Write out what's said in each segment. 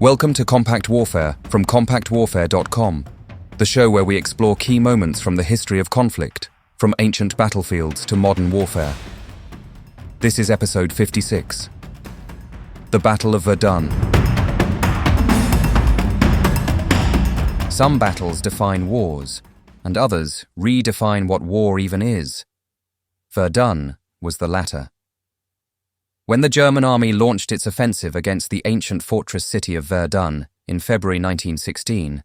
Welcome to Compact Warfare from compactwarfare.com, the show where we explore key moments from the history of conflict, from ancient battlefields to modern warfare. This is episode 56, the Battle of Verdun. Some battles define wars, and others redefine what war even is. Verdun was the latter. When the German army launched its offensive against the ancient fortress city of Verdun in February 1916,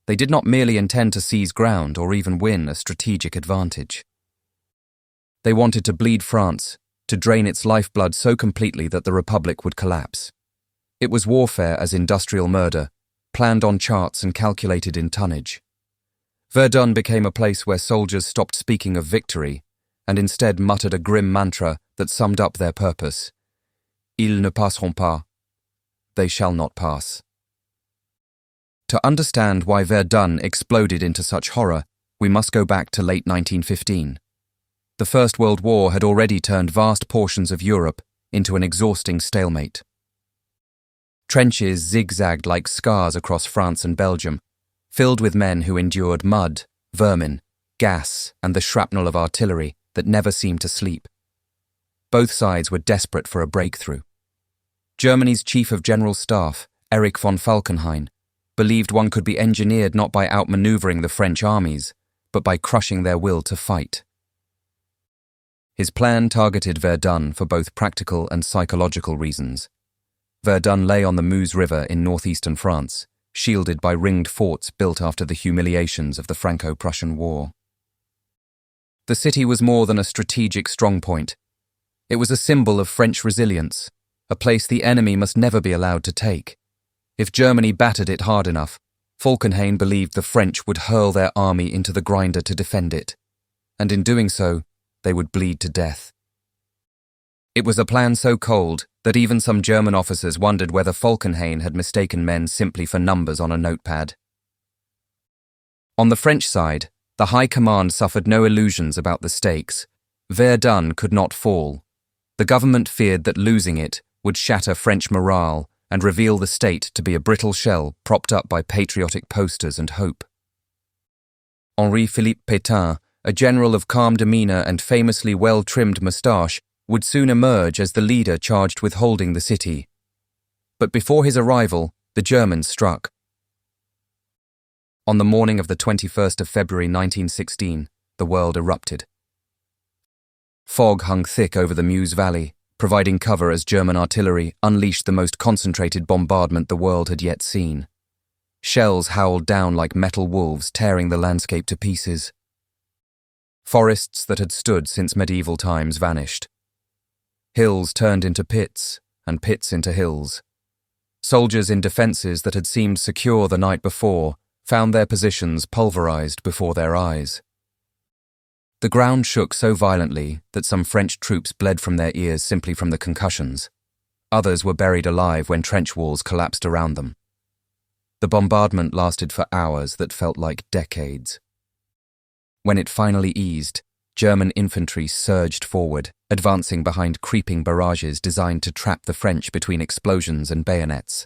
they did not merely intend to seize ground or even win a strategic advantage. They wanted to bleed France, to drain its lifeblood so completely that the Republic would collapse. It was warfare as industrial murder, planned on charts and calculated in tonnage. Verdun became a place where soldiers stopped speaking of victory and instead muttered a grim mantra that summed up their purpose. Ils ne passeront pas. They shall not pass. To understand why Verdun exploded into such horror, we must go back to late 1915. The First World War had already turned vast portions of Europe into an exhausting stalemate. Trenches zigzagged like scars across France and Belgium, filled with men who endured mud, vermin, gas, and the shrapnel of artillery that never seemed to sleep. Both sides were desperate for a breakthrough. Germany's Chief of General Staff, Erich von Falkenhayn, believed one could be engineered not by outmaneuvering the French armies, but by crushing their will to fight. His plan targeted Verdun for both practical and psychological reasons. Verdun lay on the Meuse River in northeastern France, shielded by ringed forts built after the humiliations of the Franco-Prussian War. The city was more than a strategic strongpoint. It was a symbol of French resilience, a place the enemy must never be allowed to take. If Germany battered it hard enough, Falkenhayn believed the French would hurl their army into the grinder to defend it, and in doing so, they would bleed to death. It was a plan so cold that even some German officers wondered whether Falkenhayn had mistaken men simply for numbers on a notepad. On the French side, the High Command suffered no illusions about the stakes. Verdun could not fall. The government feared that losing it would shatter French morale and reveal the state to be a brittle shell propped up by patriotic posters and hope. Henri-Philippe Pétain, a general of calm demeanour and famously well-trimmed moustache, would soon emerge as the leader charged with holding the city. But before his arrival, the Germans struck. On the morning of the 21st of February 1916, the world erupted. Fog hung thick over the Meuse Valley, providing cover as German artillery unleashed the most concentrated bombardment the world had yet seen. Shells howled down like metal wolves, tearing the landscape to pieces. Forests that had stood since medieval times vanished. Hills turned into pits, and pits into hills. Soldiers in defences that had seemed secure the night before found their positions pulverized before their eyes. The ground shook so violently that some French troops bled from their ears simply from the concussions. Others were buried alive when trench walls collapsed around them. The bombardment lasted for hours that felt like decades. When it finally eased, German infantry surged forward, advancing behind creeping barrages designed to trap the French between explosions and bayonets.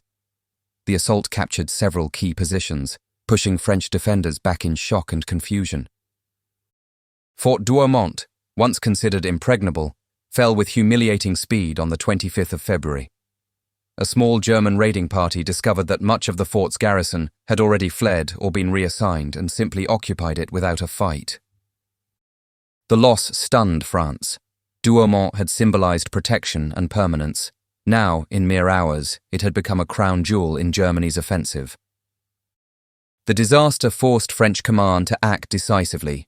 The assault captured several key positions, pushing French defenders back in shock and confusion. Fort Douaumont, once considered impregnable, fell with humiliating speed on the 25th of February. A small German raiding party discovered that much of the fort's garrison had already fled or been reassigned and simply occupied it without a fight. The loss stunned France. Douaumont had symbolized protection and permanence. Now, in mere hours, it had become a crown jewel in Germany's offensive. The disaster forced French command to act decisively.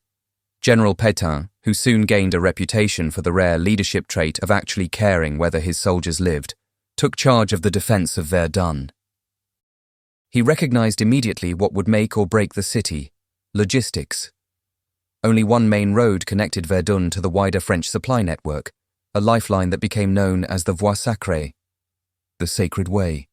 General Pétain, who soon gained a reputation for the rare leadership trait of actually caring whether his soldiers lived, took charge of the defense of Verdun. He recognized immediately what would make or break the city: logistics. Only one main road connected Verdun to the wider French supply network, a lifeline that became known as the Voie Sacrée, the Sacred Way.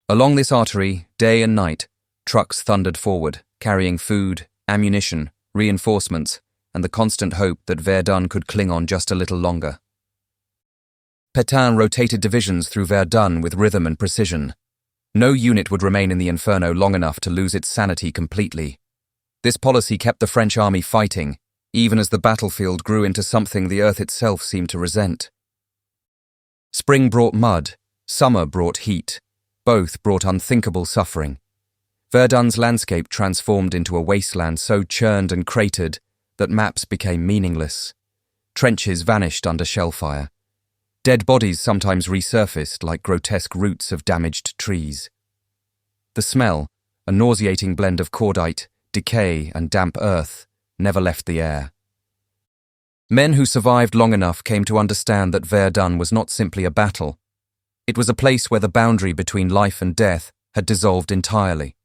Along this artery, day and night, trucks thundered forward, carrying food, ammunition, reinforcements, and the constant hope that Verdun could cling on just a little longer. Pétain rotated divisions through Verdun with rhythm and precision. No unit would remain in the inferno long enough to lose its sanity completely. This policy kept the French army fighting, even as the battlefield grew into something the earth itself seemed to resent. Spring brought mud, summer brought heat. Both brought unthinkable suffering. Verdun's landscape transformed into a wasteland so churned and cratered that maps became meaningless. Trenches vanished under shellfire. Dead bodies sometimes resurfaced like grotesque roots of damaged trees. The smell, a nauseating blend of cordite, decay, and damp earth, never left the air. Men who survived long enough came to understand that Verdun was not simply a battle. It was a place where the boundary between life and death had dissolved entirely.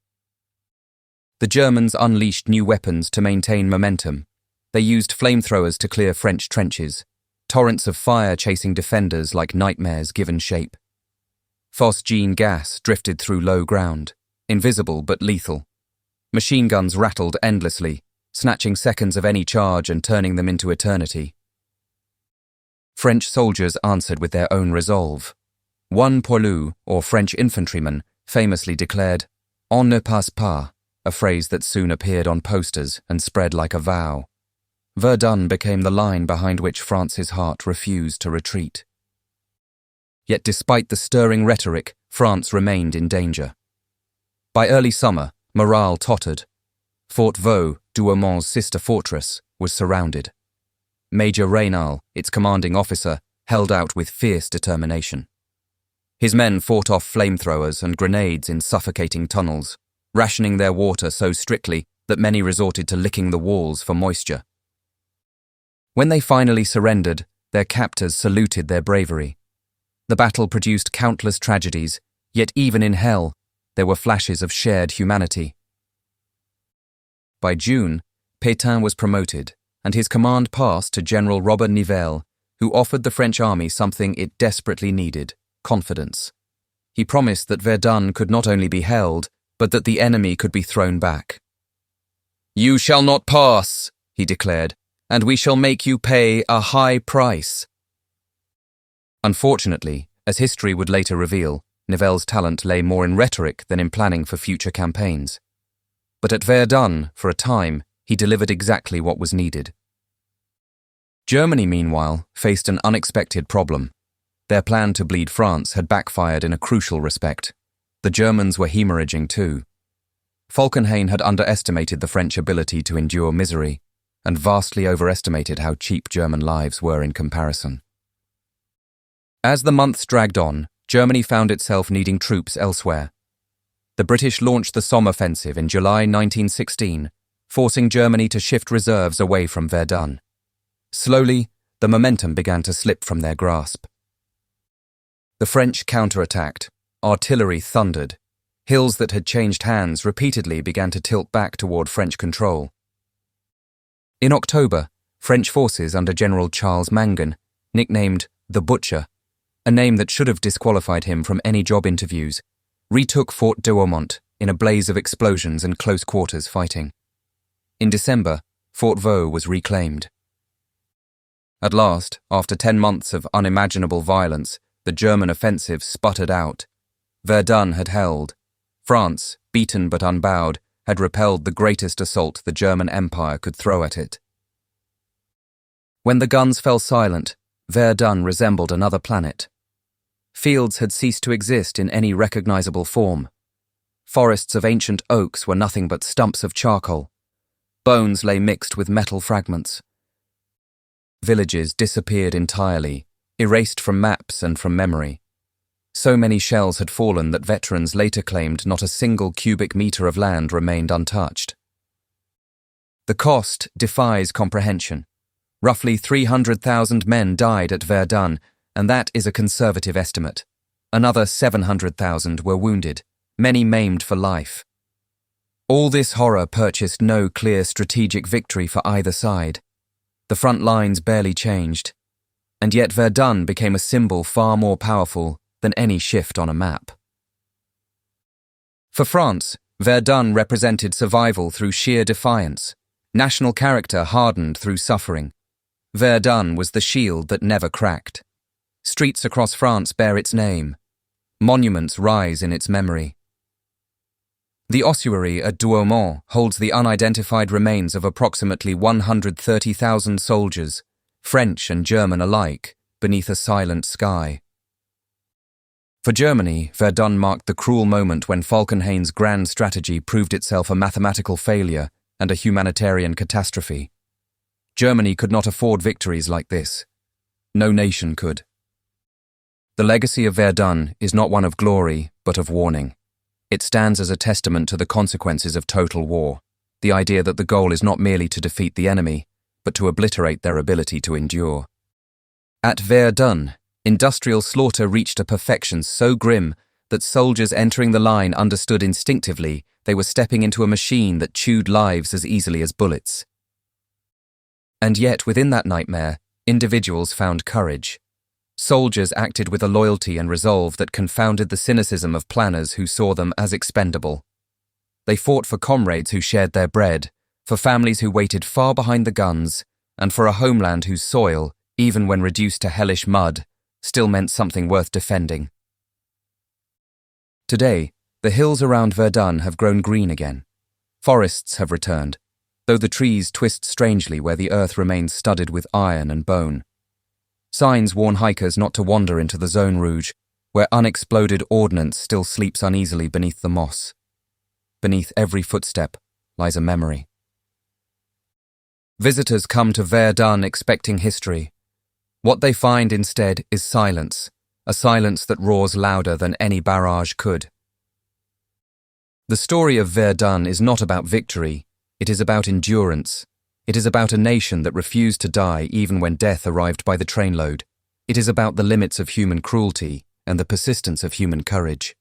The Germans unleashed new weapons to maintain momentum. They used flamethrowers to clear French trenches, torrents of fire chasing defenders like nightmares given shape. Phosgene gas drifted through low ground, invisible but lethal. Machine guns rattled endlessly, snatching seconds of any charge and turning them into eternity. French soldiers answered with their own resolve. One poilu, or French infantryman, famously declared, "On ne passe pas," a phrase that soon appeared on posters and spread like a vow. Verdun became the line behind which France's heart refused to retreat. Yet despite the stirring rhetoric, France remained in danger. By early summer, morale tottered. Fort Vaux, Douaumont's sister fortress, was surrounded. Major Raynal, its commanding officer, held out with fierce determination. His men fought off flamethrowers and grenades in suffocating tunnels, rationing their water so strictly that many resorted to licking the walls for moisture. When they finally surrendered, their captors saluted their bravery. The battle produced countless tragedies, yet even in hell, there were flashes of shared humanity. By June, Pétain was promoted, and his command passed to General Robert Nivelle, who offered the French army something it desperately needed: confidence. He promised that Verdun could not only be held, but that the enemy could be thrown back. "You shall not pass," he declared, "and we shall make you pay a high price." Unfortunately, as history would later reveal, Nivelle's talent lay more in rhetoric than in planning for future campaigns. But at Verdun, for a time, he delivered exactly what was needed. Germany, meanwhile, faced an unexpected problem. Their plan to bleed France had backfired in a crucial respect. The Germans were hemorrhaging too. Falkenhayn had underestimated the French ability to endure misery, and vastly overestimated how cheap German lives were in comparison. As the months dragged on, Germany found itself needing troops elsewhere. The British launched the Somme offensive in July 1916, forcing Germany to shift reserves away from Verdun. Slowly, the momentum began to slip from their grasp. The French counterattacked, artillery thundered, hills that had changed hands repeatedly began to tilt back toward French control. In October, French forces under General Charles Mangan, nicknamed the Butcher, a name that should have disqualified him from any job interviews, retook Fort Douaumont in a blaze of explosions and close quarters fighting. In December, Fort Vaux was reclaimed. At last, after 10 months of unimaginable violence, the German offensive sputtered out. Verdun had held. France, beaten but unbowed, had repelled the greatest assault the German Empire could throw at it. When the guns fell silent, Verdun resembled another planet. Fields had ceased to exist in any recognizable form. Forests of ancient oaks were nothing but stumps of charcoal. Bones lay mixed with metal fragments. Villages disappeared entirely, erased from maps and from memory. So many shells had fallen that veterans later claimed not a single cubic meter of land remained untouched. The cost defies comprehension. Roughly 300,000 men died at Verdun, and that is a conservative estimate. Another 700,000 were wounded, many maimed for life. All this horror purchased no clear strategic victory for either side. The front lines barely changed, and yet Verdun became a symbol far more powerful than any shift on a map. For France, Verdun represented survival through sheer defiance, national character hardened through suffering. Verdun was the shield that never cracked. Streets across France bear its name. Monuments rise in its memory. The ossuary at Douaumont holds the unidentified remains of approximately 130,000 soldiers, French and German alike, beneath a silent sky. For Germany, Verdun marked the cruel moment when Falkenhayn's grand strategy proved itself a mathematical failure and a humanitarian catastrophe. Germany could not afford victories like this. No nation could. The legacy of Verdun is not one of glory, but of warning. It stands as a testament to the consequences of total war, the idea that the goal is not merely to defeat the enemy, but to obliterate their ability to endure. At Verdun, industrial slaughter reached a perfection so grim that soldiers entering the line understood instinctively they were stepping into a machine that chewed lives as easily as bullets. And yet, within that nightmare, individuals found courage. Soldiers acted with a loyalty and resolve that confounded the cynicism of planners who saw them as expendable. They fought for comrades who shared their bread, for families who waited far behind the guns, and for a homeland whose soil, even when reduced to hellish mud, still meant something worth defending. Today, the hills around Verdun have grown green again. Forests have returned, though the trees twist strangely where the earth remains studded with iron and bone. Signs warn hikers not to wander into the Zone Rouge, where unexploded ordnance still sleeps uneasily beneath the moss. Beneath every footstep lies a memory. Visitors come to Verdun expecting history. What they find instead is silence, a silence that roars louder than any barrage could. The story of Verdun is not about victory, it is about endurance. It is about a nation that refused to die even when death arrived by the trainload. It is about the limits of human cruelty and the persistence of human courage.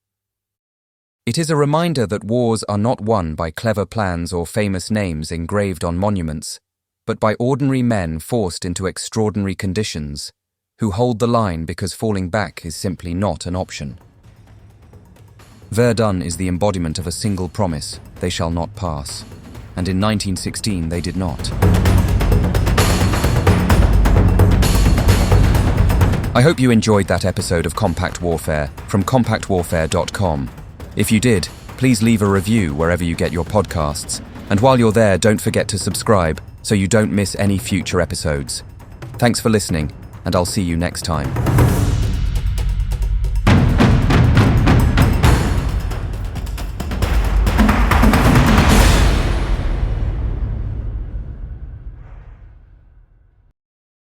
It is a reminder that wars are not won by clever plans or famous names engraved on monuments, but by ordinary men forced into extraordinary conditions, who hold the line because falling back is simply not an option. Verdun is the embodiment of a single promise: they shall not pass. And in 1916 they did not. I hope you enjoyed that episode of Compact Warfare from compactwarfare.com. If you did, please leave a review wherever you get your podcasts, and while you're there, don't forget to subscribe so you don't miss any future episodes. Thanks for listening, and I'll see you next time.